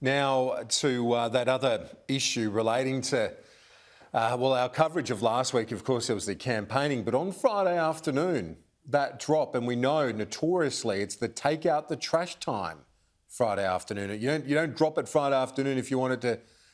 Now to that other issue relating to, our coverage of last week, of course, there was the campaigning, but on Friday afternoon, that drop, and we know notoriously it's the take out the trash time Friday afternoon. You don't drop it Friday afternoon if you wanted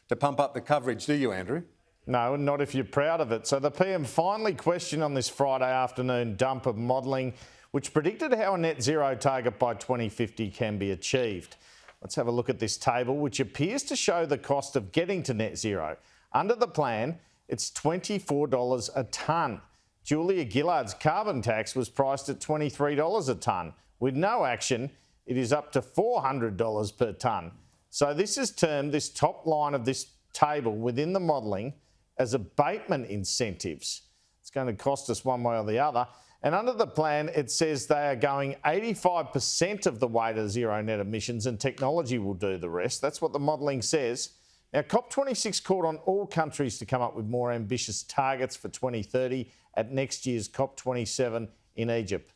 to pump up the coverage, do you, Andrew? No, not if you're proud of it. So the PM finally questioned on this Friday afternoon dump of modelling, which predicted how a net zero target by 2050 can be achieved. Let's have a look at this table, which appears to show the cost of getting to net zero. Under the plan, it's $24 a tonne. Julia Gillard's carbon tax was priced at $23 a tonne. With no action, it is up to $400 per tonne. So this is termed, this top line of this table within the modelling, as abatement incentives. It's going to cost us one way or the other. And under the plan, it says they are going 85% of the way to zero net emissions and technology will do the rest. That's what the modelling says. Now, COP26 called on all countries to come up with more ambitious targets for 2030 at next year's COP27 in Egypt.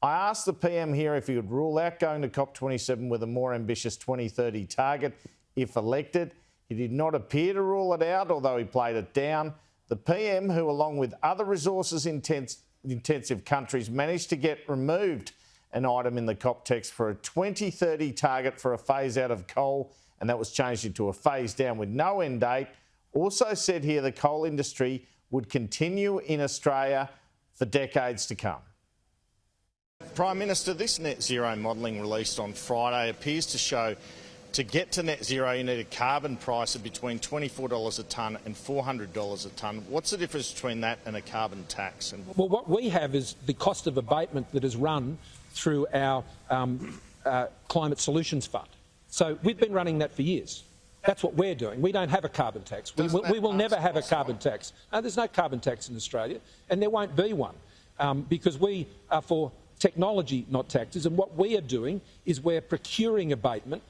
I asked the PM here if he would rule out going to COP27 with a more ambitious 2030 target if elected. He did not appear to rule it out, although he played it down. The PM, who along with other resources intensive countries, managed to get removed an item in the COP text for a 2030 target for a phase out of coal, and that was changed into a phase down with no end date. Also said here the coal industry would continue in Australia for decades to come. Prime Minister, this net zero modelling released on Friday appears to show to get to net zero you need a carbon price of between $24 a tonne and $400 a tonne. What's the difference between that and a carbon tax? Well, what we have is the cost of abatement that is run through our Climate Solutions Fund. So we've been running that for years. That's what we're doing. We don't have a carbon tax. We will never have a carbon tax. No, there's no carbon tax in Australia, and there won't be one, because we are for technology, not taxes. And what we are doing is we're procuring abatement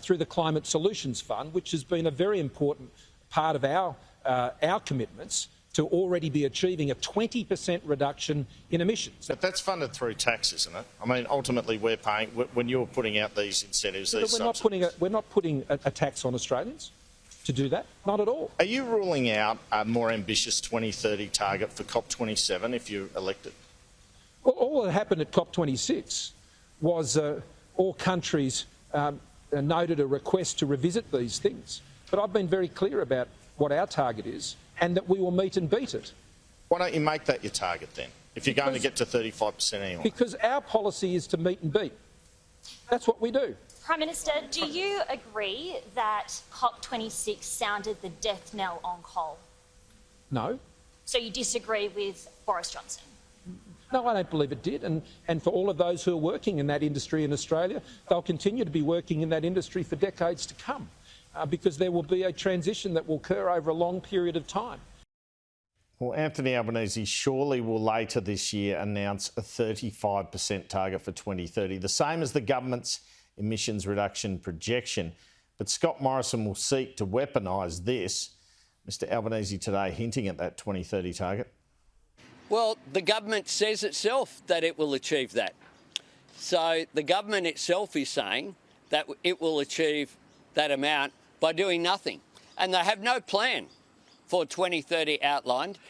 through the Climate Solutions Fund, which has been a very important part of our commitments to already be achieving a 20% reduction in emissions. But that's funded through tax, isn't it? I mean, ultimately we're paying, when you're putting out these incentives, these subsidies. We're not putting a tax on Australians to do that, not at all. Are you ruling out a more ambitious 2030 target for COP27 if you're elected? Well, all that happened at COP26 was all countries noted a request to revisit these things. But I've been very clear about what our target is and that we will meet and beat it. Why don't you make that your target then, if you're going to get to 35% anyway? Because our policy is to meet and beat. That's what we do. Prime Minister, do you agree that COP26 sounded the death knell on coal? No. So you disagree with Boris Johnson? No, I don't believe it did. And for all of those who are working in that industry in Australia, they'll continue to be working in that industry for decades to come, because there will be a transition that will occur over a long period of time. Well, Anthony Albanese surely will later this year announce a 35% target for 2030, the same as the government's emissions reduction projection. But Scott Morrison will seek to weaponise this. Mr Albanese today hinting at that 2030 target. Well, the government says itself that it will achieve that. So the government itself is saying that it will achieve that amount by doing nothing. And they have no plan for 2030 outlined.